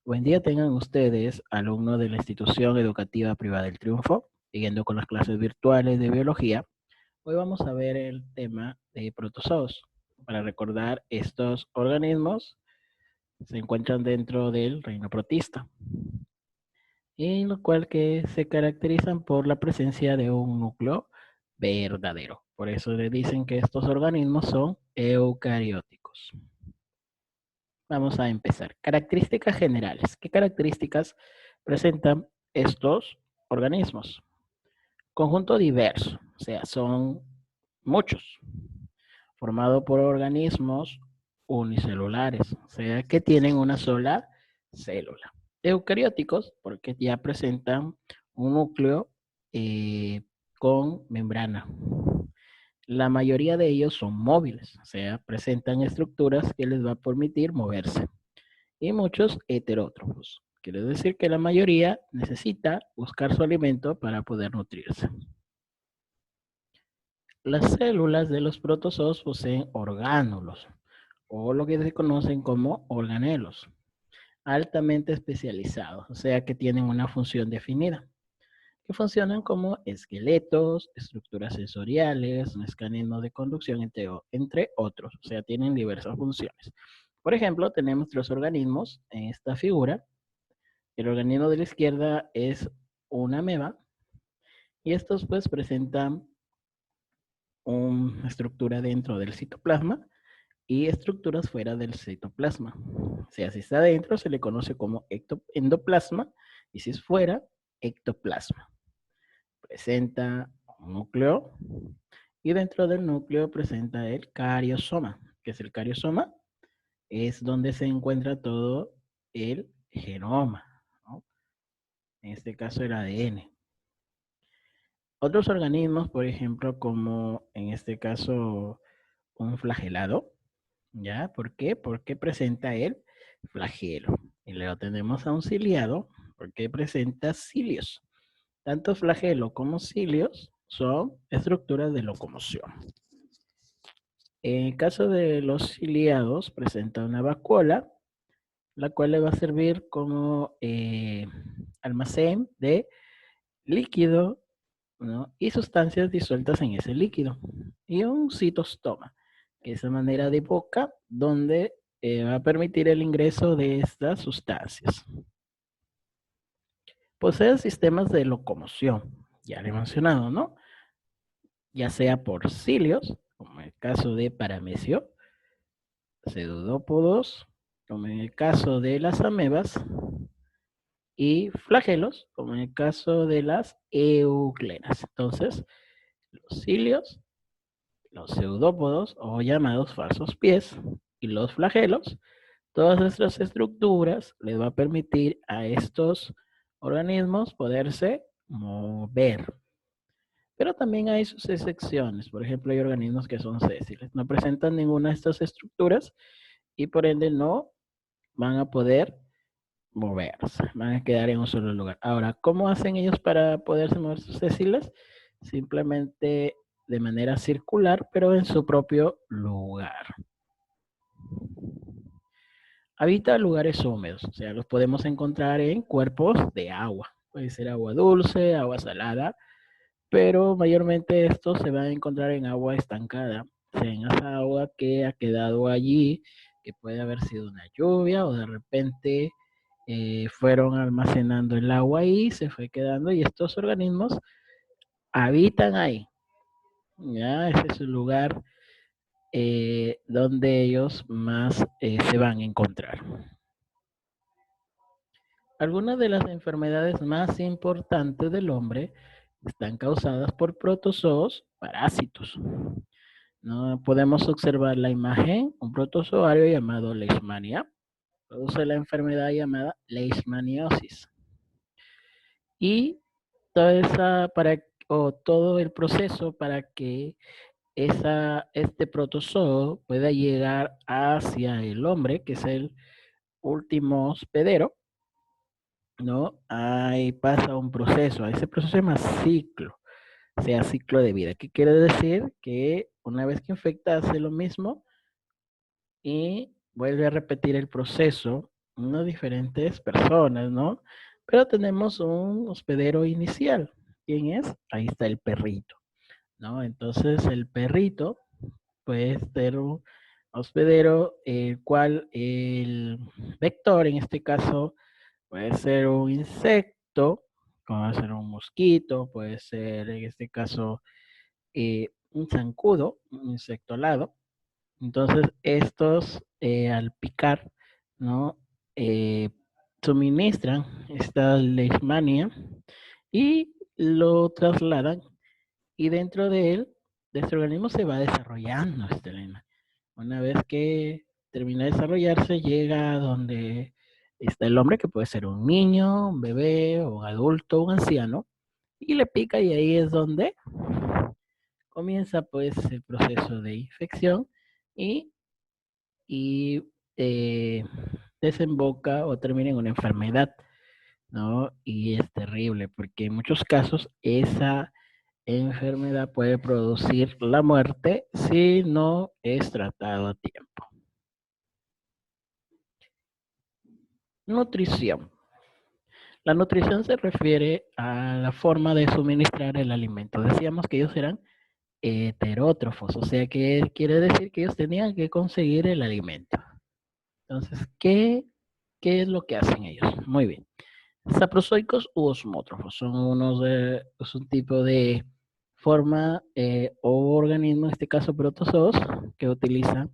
Buen día tengan ustedes, alumnos de la institución educativa privada del Triunfo, siguiendo con las clases virtuales de biología. Hoy vamos a ver el tema de protozoos. Para recordar, estos organismos se encuentran dentro del reino protista, en lo cual que se caracterizan por la presencia de un núcleo verdadero. Por eso le dicen que estos organismos son eucarióticos. Vamos a empezar. Características generales. ¿Qué características presentan estos organismos? Conjunto diverso, o sea, son muchos, formado por organismos unicelulares, o sea, que tienen una sola célula. Eucarióticos, porque ya presentan un núcleo con membrana. La mayoría de ellos son móviles, o sea, presentan estructuras que les va a permitir moverse. Y muchos heterótrofos. Quiere decir que la mayoría necesita buscar su alimento para poder nutrirse. Las células de los protozoos poseen orgánulos, o lo que se conocen como organelos, altamente especializados, o sea que tienen una función definida, que funcionan como esqueletos, estructuras sensoriales, mecanismos de conducción, entre otros, o sea, tienen diversas funciones. Por ejemplo, tenemos los organismos en esta figura. El organismo de la izquierda es una ameba y estos pues presentan una estructura dentro del citoplasma y estructuras fuera del citoplasma. O sea, si está dentro se le conoce como endoplasma y si es fuera, ectoplasma. Presenta un núcleo y dentro del núcleo presenta el cariosoma. ¿Qué es el cariosoma? Es donde se encuentra todo el genoma, ¿no? En este caso el ADN. Otros organismos, por ejemplo, como en este caso un flagelado, ¿ya? ¿Por qué? Porque presenta el flagelo. Y luego tenemos a un ciliado, porque presenta cilios. Tanto flagelo como cilios son estructuras de locomoción. En el caso de los ciliados, presenta una vacuola, la cual le va a servir como almacén de líquido, ¿no? Y sustancias disueltas en ese líquido. Y un citostoma, que es la manera de boca donde va a permitir el ingreso de estas sustancias. Posee sistemas de locomoción, ya lo he mencionado, ¿no? Ya sea por cilios, como en el caso de paramecio, pseudópodos, como en el caso de las amebas, y flagelos, como en el caso de las euclenas. Entonces, los cilios, los pseudópodos o llamados falsos pies y los flagelos, todas estas estructuras les va a permitir a estos organismos poderse mover. Pero también hay sus excepciones. Por ejemplo, hay organismos que son sésiles, no presentan ninguna de estas estructuras y por ende no van a poder moverse, van a quedar en un solo lugar. Ahora, ¿cómo hacen ellos para poderse mover sus sésiles? Simplemente de manera circular, pero en su propio lugar. Habita lugares húmedos, o sea, los podemos encontrar en cuerpos de agua. Puede ser agua dulce, agua salada, pero mayormente estos se van a encontrar en agua estancada, o sea, en esa agua que ha quedado allí, que puede haber sido una lluvia o de repente fueron almacenando el agua ahí, se fue quedando y estos organismos habitan ahí. Ya, ese es el lugar donde ellos más se van a encontrar. Algunas de las enfermedades más importantes del hombre están causadas por protozoos parásitos. ¿No? Podemos observar la imagen, un protozoario llamado Leishmania produce la enfermedad llamada leishmaniosis. Y todo el proceso para que este protozoo pueda llegar hacia el hombre, que es el último hospedero, ¿no? Ahí pasa un proceso, ese proceso se llama ciclo, sea ciclo de vida. ¿Qué quiere decir? Que una vez que infecta hace lo mismo y vuelve a repetir el proceso unas diferentes personas, ¿no? Pero tenemos un hospedero inicial. ¿Quién es? Ahí está el perrito, ¿no? Entonces el perrito puede ser un hospedero, el cual el vector, en este caso, puede ser un insecto, puede ser un mosquito, puede ser, en este caso, un zancudo, un insecto alado. Entonces, estos al picar, ¿no? Eh, suministran esta leishmania y lo trasladan y dentro de él, de este organismo se va desarrollando esta lema. Una vez que termina de desarrollarse, llega a donde está el hombre, que puede ser un niño, un bebé, un adulto, un anciano, y le pica y ahí es donde comienza pues el proceso de infección y y desemboca o termina en una enfermedad, ¿no? Y es terrible porque en muchos casos esa enfermedad puede producir la muerte si no es tratado a tiempo. Nutrición. La nutrición se refiere a la forma de suministrar el alimento. Decíamos que ellos eran heterótrofos, o sea que quiere decir que ellos tenían que conseguir el alimento. Entonces, ¿qué es lo que hacen ellos? Muy bien. Saprozoicos u osmótrofos son es un tipo de forma o organismo, en este caso protozoos, que utilizan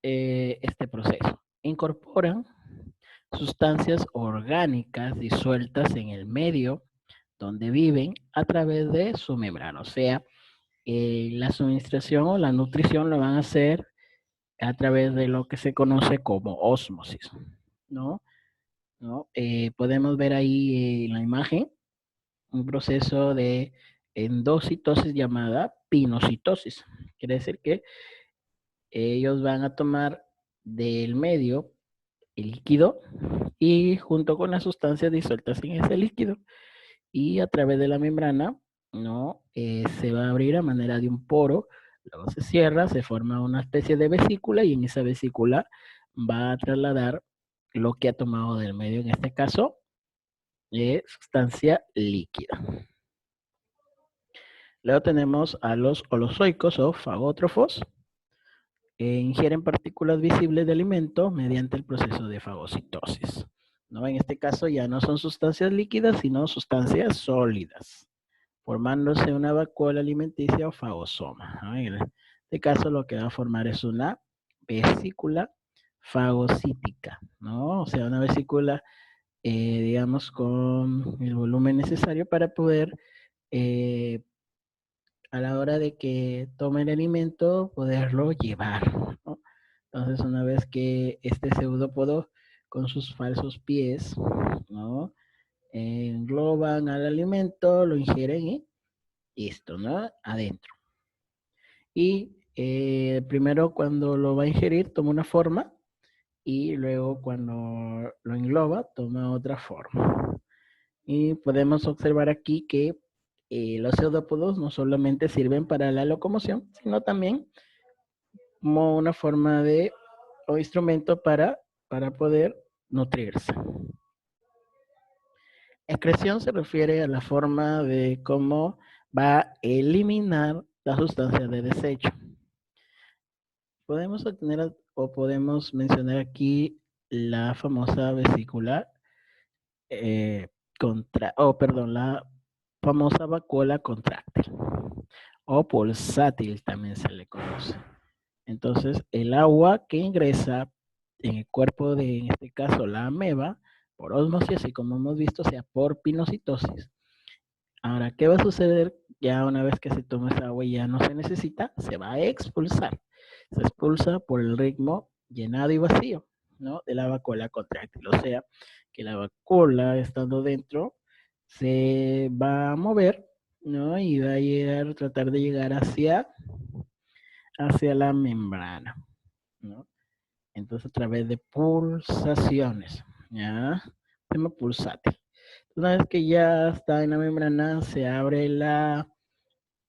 este proceso. Incorporan sustancias orgánicas disueltas en el medio donde viven a través de su membrana. O sea, la suministración o la nutrición lo van a hacer a través de lo que se conoce como ósmosis, ¿no? ¿No? Podemos ver ahí en la imagen un proceso de endocitosis llamada pinocitosis. Quiere decir que ellos van a tomar del medio el líquido y junto con las sustancias disueltas en ese líquido y a través de la membrana, ¿no? Se va a abrir a manera de un poro, luego se cierra, se forma una especie de vesícula y en esa vesícula va a trasladar lo que ha tomado del medio, en este caso, sustancia líquida. Luego tenemos a los holozoicos o fagótrofos, que ingieren partículas visibles de alimento mediante el proceso de fagocitosis, ¿no? En este caso ya no son sustancias líquidas, sino sustancias sólidas, formándose una vacuola alimenticia o fagosoma, ¿no? En este caso lo que va a formar es una vesícula fagocítica, ¿no? O sea, una vesícula, digamos, con el volumen necesario para poder eh, a la hora de que tome el alimento, poderlo llevar, ¿no? Entonces, una vez que este pseudópodo con sus falsos pies, ¿no? Engloban al alimento, lo ingieren y esto, ¿no? Adentro. Y primero cuando lo va a ingerir toma una forma y luego cuando lo engloba toma otra forma. Y podemos observar aquí que los pseudópodos no solamente sirven para la locomoción, sino también como una forma de o instrumento para poder nutrirse. Excreción se refiere a la forma de cómo va a eliminar las sustancias de desecho. Podemos obtener o podemos mencionar aquí la famosa vesícula perdón, la famosa vacuola contráctil o pulsátil también se le conoce. Entonces, el agua que ingresa en el cuerpo de, en este caso, la ameba, por osmosis, y como hemos visto, sea por pinocitosis. Ahora, ¿qué va a suceder ya una vez que se toma esa agua y ya no se necesita? Se va a expulsar. Se expulsa por el ritmo llenado y vacío, ¿no? De la vacuola contráctil. O sea, que la vacuola, estando dentro, se va a mover, ¿no? Y va a llegar, tratar de llegar hacia la membrana, ¿no? Entonces, a través de pulsaciones, ¿ya? Tema pulsátil. Una vez que ya está en la membrana, se abre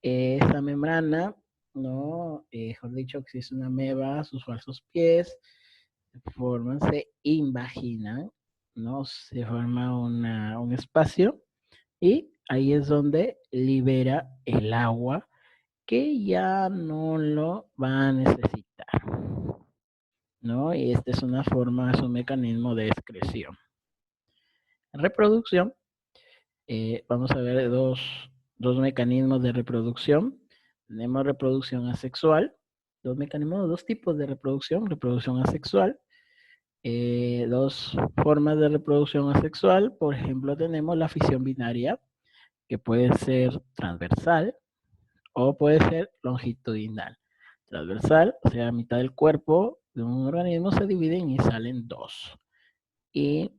esa membrana, ¿no? Mejor dicho, existe una ameba, sus falsos pies, forman, se invaginan, ¿no? Se forma un espacio y ahí es donde libera el agua que ya no lo va a necesitar, ¿no? Y esta es una forma, es un mecanismo de excreción. En reproducción, vamos a ver dos mecanismos de reproducción. Tenemos reproducción asexual, dos tipos de reproducción asexual, dos formas de reproducción asexual. Por ejemplo, tenemos la fisión binaria, que puede ser transversal o puede ser longitudinal. Transversal, o sea, mitad del cuerpo de un organismo se dividen y salen dos. Y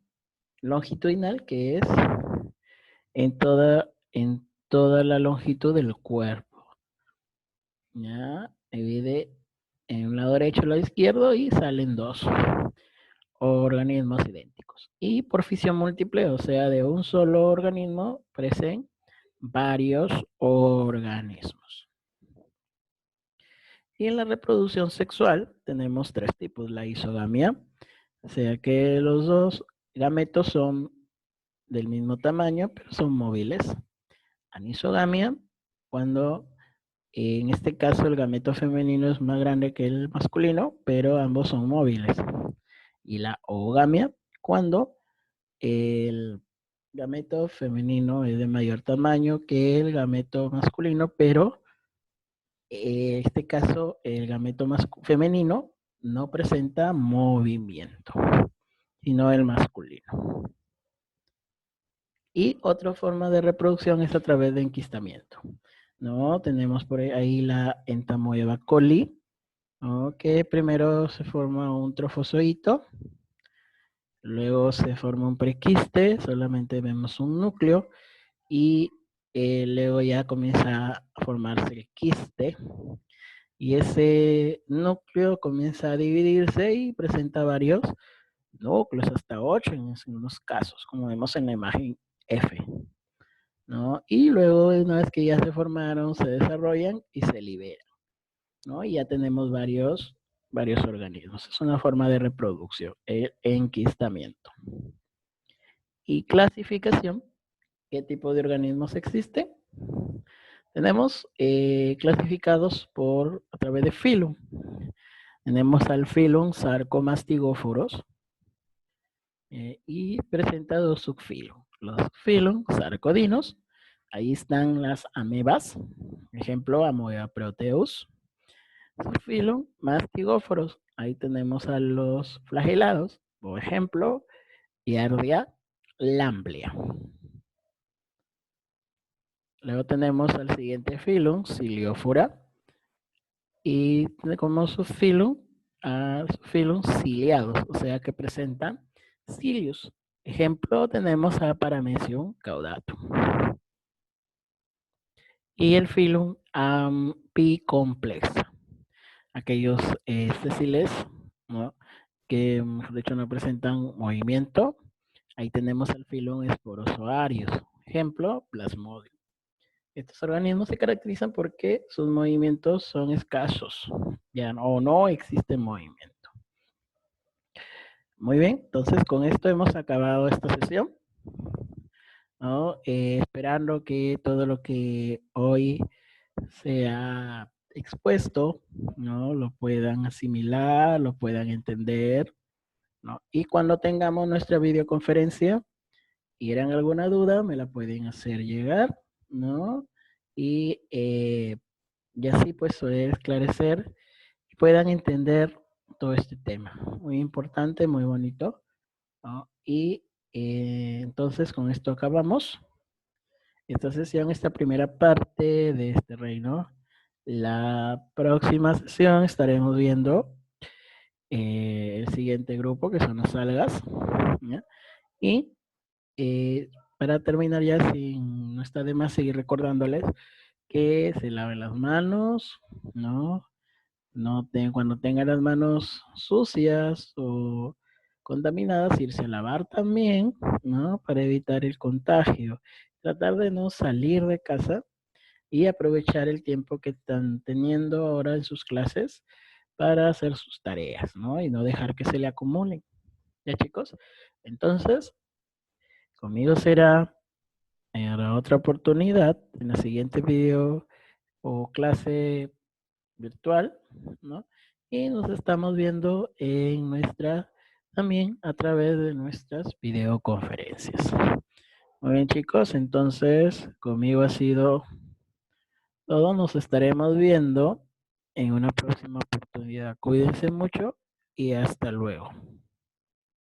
longitudinal, que es en toda la longitud del cuerpo. ¿Ya? Divide en un lado derecho y un lado izquierdo y salen dos organismos idénticos. Y por fisión múltiple, o sea, de un solo organismo, crecen varios organismos. Y en la reproducción sexual tenemos tres tipos. La isogamia, o sea que los dos gametos son del mismo tamaño, pero son móviles. Anisogamia, cuando en este caso el gameto femenino es más grande que el masculino, pero ambos son móviles. Y la oogamia, cuando el gameto femenino es de mayor tamaño que el gameto masculino, pero en este caso el gameto femenino no presenta movimiento, sino el masculino. Y otra forma de reproducción es a través de enquistamiento. ¿No? Tenemos por ahí la Entamoeba coli, ¿no? Que primero se forma un trofozoito, luego se forma un prequiste, solamente vemos un núcleo, y luego ya comienza a formarse el quiste, y ese núcleo comienza a dividirse y presenta varios núcleos, hasta 8 en unos casos, como vemos en la imagen F. ¿No? Y luego, una vez que ya se formaron, se desarrollan y se liberan, ¿no? Y ya tenemos varios organismos. Es una forma de reproducción, el enquistamiento. Y clasificación, ¿qué tipo de organismos existen? Tenemos clasificados a través de filum. Tenemos al filum Sarcomastigóforos y presenta dos subfilum. Los filum Sarcodinos, ahí están las amebas, ejemplo, Amoeba proteus. Subfilum Mastigóforos, ahí tenemos a los flagelados, por ejemplo, Giardia lamblia. Luego tenemos al siguiente filum, Ciliófora, y como subfilum a filum ciliados, o sea que presentan cilios. Ejemplo, tenemos a Paramecium caudatum. Y el filum Ampicomplexa, aquellos sesiles, ¿no? Que de hecho no presentan movimiento. Ahí tenemos el filum Sporozoarius, ejemplo, Plasmodium. Estos organismos se caracterizan porque sus movimientos son escasos, ya no existe movimiento. Muy bien, entonces con esto hemos acabado esta sesión, ¿no? Esperando que todo lo que hoy se ha expuesto, ¿no? Lo puedan asimilar, lo puedan entender, ¿no? Y cuando tengamos nuestra videoconferencia, y tienen alguna duda, me la pueden hacer llegar, ¿no? Y así pues poder esclarecer y puedan entender todo este tema. Muy importante, muy bonito, ¿no? Y entonces con esto acabamos esta sesión, esta primera parte de este reino. La próxima sesión estaremos viendo el siguiente grupo, que son las algas, ¿ya? Y para terminar ya, no está de más seguir recordándoles que se laven las manos, ¿no? Cuando tengan las manos sucias o contaminadas, irse a lavar también, ¿no? Para evitar el contagio. Tratar de no salir de casa y aprovechar el tiempo que están teniendo ahora en sus clases para hacer sus tareas, ¿no? Y no dejar que se le acumulen. ¿Ya, chicos? Entonces, conmigo será en la otra oportunidad, en la siguiente video o clase virtual, ¿no? Y nos estamos viendo en también a través de nuestras videoconferencias. Muy bien, chicos, entonces conmigo ha sido todo. Nos estaremos viendo en una próxima oportunidad. Cuídense mucho y hasta luego.